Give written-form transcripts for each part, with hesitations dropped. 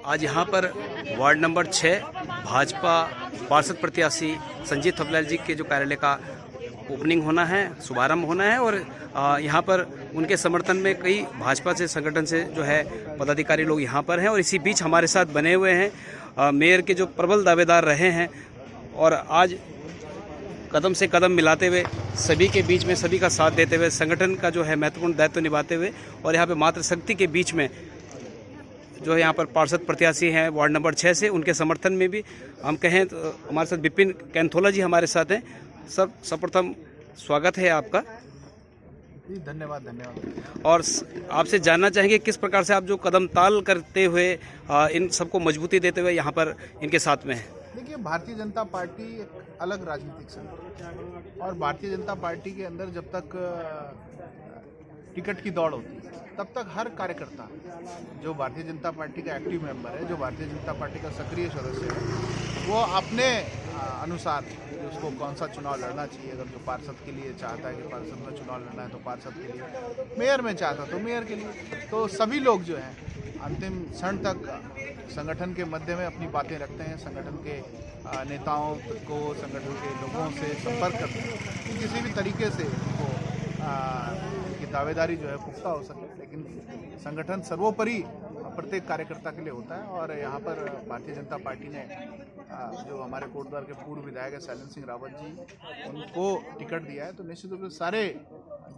आज यहाँ पर वार्ड नंबर 6 भाजपा पार्षद प्रत्याशी संजीत थपलियाल जी के जो कार्यालय का ओपनिंग होना है, शुभारंभ होना है और यहाँ पर उनके समर्थन में कई भाजपा से संगठन से जो है पदाधिकारी लोग यहाँ पर हैं और इसी बीच हमारे साथ बने हुए हैं मेयर के जो प्रबल दावेदार रहे हैं और आज कदम से कदम मिलाते हुए सभी के बीच में सभी का साथ देते हुए संगठन का जो है महत्वपूर्ण दायित्व निभाते हुए और यहाँ पे मातृशक्ति के बीच में जो है यहाँ पर पार्षद प्रत्याशी हैं वार्ड नंबर 6 से, उनके समर्थन में भी हम कहें तो हमारे साथ विपिन कैंथोला जी हमारे साथ हैं। सब सर्वप्रथम स्वागत है आपका। धन्यवाद। और आपसे जानना चाहेंगे किस प्रकार से आप जो कदम ताल करते हुए इन सबको मजबूती देते हुए यहाँ पर इनके साथ में हैं। देखिए, भारतीय जनता पार्टी एक अलग राजनीतिक संगठन और भारतीय जनता पार्टी के अंदर जब तक टिकट की दौड़ होती है तब तक हर कार्यकर्ता जो भारतीय जनता पार्टी का एक्टिव मेंबर है, जो भारतीय जनता पार्टी का सक्रिय सदस्य है, वो अपने अनुसार उसको कौन सा चुनाव लड़ना चाहिए। अगर जो पार्षद के लिए चाहता है कि पार्षद में चुनाव लड़ना है तो पार्षद के लिए, मेयर में चाहता तो मेयर के लिए, तो सभी लोग जो हैं अंतिम क्षण तक संगठन के मध्य में अपनी बातें रखते हैं, संगठन के नेताओं को, संगठन के लोगों से संपर्क करते हैं कि किसी भी तरीके से उनको की दावेदारी जो है पुख्ता हो सके। लेकिन संगठन सर्वोपरि प्रत्येक कार्यकर्ता के लिए होता है और यहाँ पर भारतीय जनता पार्टी ने जो हमारे कोटद्वार के पूर्व विधायक है शैलेंद्र सिंह रावत जी, उनको टिकट दिया है। तो निश्चित रूप से सारे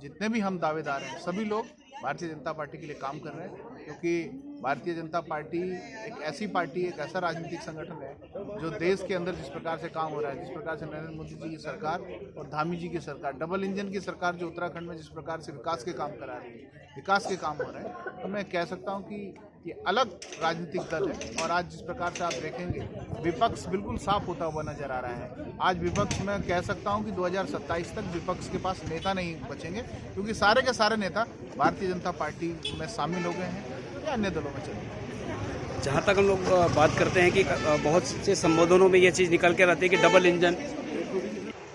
जितने भी हम दावेदार हैं सभी लोग भारतीय जनता पार्टी के लिए काम कर रहे हैं, क्योंकि भारतीय जनता पार्टी एक ऐसी पार्टी, एक ऐसा राजनीतिक संगठन है जो देश के अंदर जिस प्रकार से काम हो रहा है, जिस प्रकार से नरेंद्र मोदी जी की सरकार और धामी जी की सरकार, डबल इंजन की सरकार जो उत्तराखंड में जिस प्रकार से विकास के काम करा रही है, विकास के काम हो रहे हैं, तो मैं कह सकता हूँ कि ये अलग राजनीतिक दल है। और आज जिस प्रकार से आप देखेंगे विपक्ष बिल्कुल साफ होता हुआ नजर आ रहा है। आज विपक्ष में कह सकता हूं कि 2027 तक विपक्ष के पास नेता नहीं बचेंगे, क्योंकि सारे के सारे नेता भारतीय जनता पार्टी में शामिल हो गए हैं या अन्य दलों में चले गए। जहाँ तक हम लोग बात करते हैं कि बहुत से संबोधनों में ये चीज़ निकल के आती है कि डबल इंजन,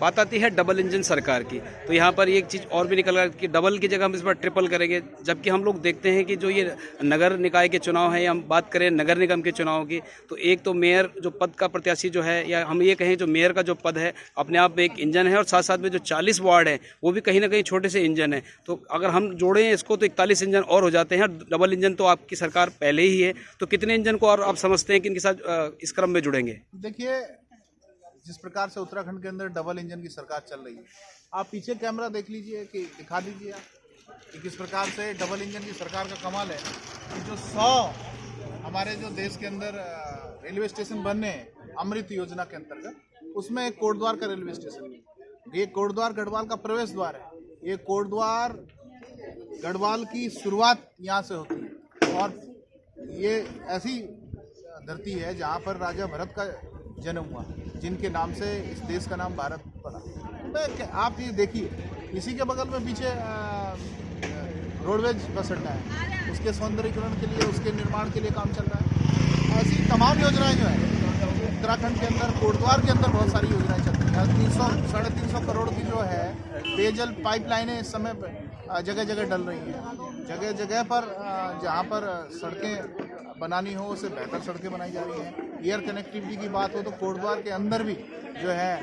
बात आती है डबल इंजन सरकार की, तो यहाँ पर एक चीज़ और भी निकल रहा है कि डबल की जगह हम इस बार ट्रिपल करेंगे। जबकि हम लोग देखते हैं कि जो ये नगर निकाय के चुनाव है या हम बात करें नगर निगम के चुनाव की, तो एक तो मेयर जो पद का प्रत्याशी जो है, या हम ये कहें जो मेयर का जो पद है अपने आप में एक इंजन है और साथ साथ में जो 40 वार्ड हैं वो भी कहीं ना कहीं छोटे से इंजन है। तो अगर हम जोड़ें इसको तो 41 इंजन और हो जाते हैं। डबल इंजन तो आपकी सरकार पहले ही है, तो कितने इंजन को और आप समझते हैं कि इनके साथ इस क्रम में जुड़ेंगे? देखिए, जिस प्रकार से उत्तराखंड के अंदर डबल इंजन की सरकार चल रही है, आप पीछे कैमरा देख लीजिए कि दिखा दीजिए आप कि किस प्रकार से डबल इंजन की सरकार का कमाल है कि जो 100 हमारे जो देश के अंदर रेलवे स्टेशन बनने हैं अमृत योजना के अंतर्गत, उसमें एक कोटद्वार का रेलवे स्टेशन है। ये कोटद्वार गढ़वाल का प्रवेश द्वार है। ये कोटद्वार गढ़वाल की शुरुआत यहाँ से होती है और ये ऐसी धरती है जहाँ पर राजा भरत का जन्म हुआ, जिनके नाम से इस देश का नाम भारत पड़ा। आप ये देखिए, इसी के बगल में पीछे रोडवेज बस अड्डा है, उसके सौंदर्यीकरण के लिए, उसके निर्माण के लिए काम चल रहा है। ऐसी तमाम योजनाएं जो है उत्तराखंड के अंदर, कोटद्वार के अंदर बहुत सारी योजनाएं चल रही हैं। 300-350 करोड़ की जो है पेयजल पाइपलाइनें इस समय जगह जगह डल रही हैं। जगह जगह पर जहाँ पर सड़कें बनानी हो उसे बेहतर सड़कें बनाई जा रही हैं। एयर कनेक्टिविटी की बात हो तो कोटद्वार के अंदर भी जो है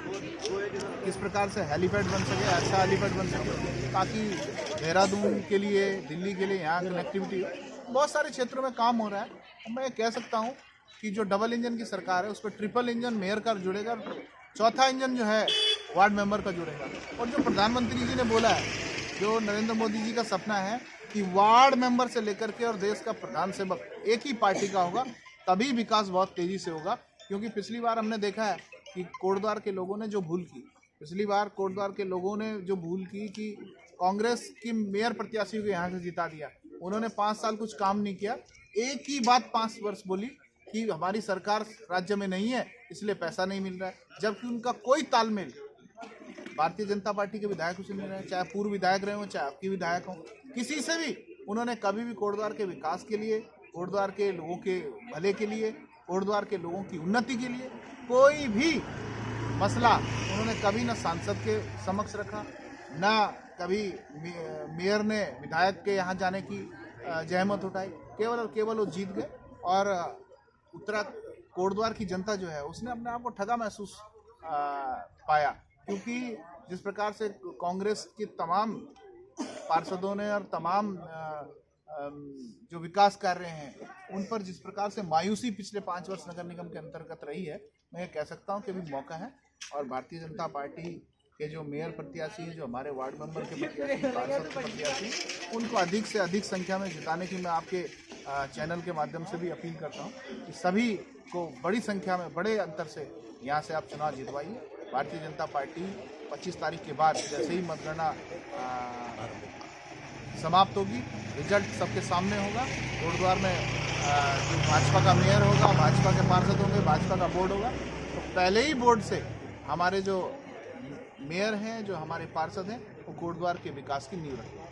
किस प्रकार से हेलीपैड बन सके, अच्छा हेलीपैड बन सके, ताकि देहरादून के लिए, दिल्ली के लिए यहाँ कनेक्टिविटी हो। बहुत सारे क्षेत्रों में काम हो रहा है। मैं कह सकता हूँ कि जो डबल इंजन की सरकार है उस पर ट्रिपल इंजन मेयर का जुड़ेगा, चौथा इंजन जो है वार्ड मेंबर का जुड़ेगा। और जो प्रधानमंत्री जी ने बोला है, जो नरेंद्र मोदी जी का सपना है कि वार्ड मेंबर से लेकर के और देश का प्रधान सेवक एक ही पार्टी का होगा, तभी विकास बहुत तेजी से होगा। क्योंकि पिछली बार हमने देखा है कि कोटद्वार के लोगों ने जो भूल की, पिछली बार कोटद्वार के लोगों ने जो भूल की कि कांग्रेस की मेयर प्रत्याशी को यहाँ से जिता दिया, उन्होंने 5 साल कुछ काम नहीं किया। एक ही बात 5 वर्ष बोली कि हमारी सरकार राज्य में नहीं है इसलिए पैसा नहीं मिल रहा है, जबकि उनका कोई तालमेल भारतीय जनता पार्टी के विधायकों से नहीं रहे, चाहे पूर्व विधायक रहे हो, चाहे आपके विधायक हो, किसी से भी उन्होंने कभी भी कोटद्वार के विकास के लिए, कोटद्वार के लोगों के भले के लिए, कोटद्वार के लोगों की उन्नति के लिए कोई भी मसला उन्होंने कभी न सांसद के समक्ष रखा, न कभी मेयर ने विधायक के यहाँ जाने की जहमत उठाई। केवल और केवल वो जीत गए और उत्तरा कोटद्वार की जनता जो है उसने अपने आप को ठगा महसूस पाया, क्योंकि जिस प्रकार से कांग्रेस के तमाम पार्षदों ने और तमाम जो विकास कार्य हैं उन पर जिस प्रकार से मायूसी पिछले 5 वर्ष नगर निगम के अंतर्गत रही है, मैं ये कह सकता हूँ कि अभी मौका है और भारतीय जनता पार्टी के जो मेयर प्रत्याशी हैं, जो हमारे वार्ड मेंबर के प्रत्याशी, पार्षद के प्रत्याशी, उनको अधिक से अधिक संख्या में जिताने की मैं आपके चैनल के माध्यम से भी अपील करता हूँ कि सभी को बड़ी संख्या में, बड़े अंतर से यहाँ से आप चुनाव जितवाइए। भारतीय जनता पार्टी 25 तारीख के बाद जैसे ही मतगणना समाप्त होगी, रिजल्ट सबके सामने होगा। कोटद्वार में जो भाजपा का मेयर होगा, भाजपा के पार्षद होंगे, भाजपा का बोर्ड होगा, तो पहले ही बोर्ड से हमारे जो मेयर हैं, जो हमारे पार्षद हैं, वो कोटद्वार के विकास की नींव रखेंगे।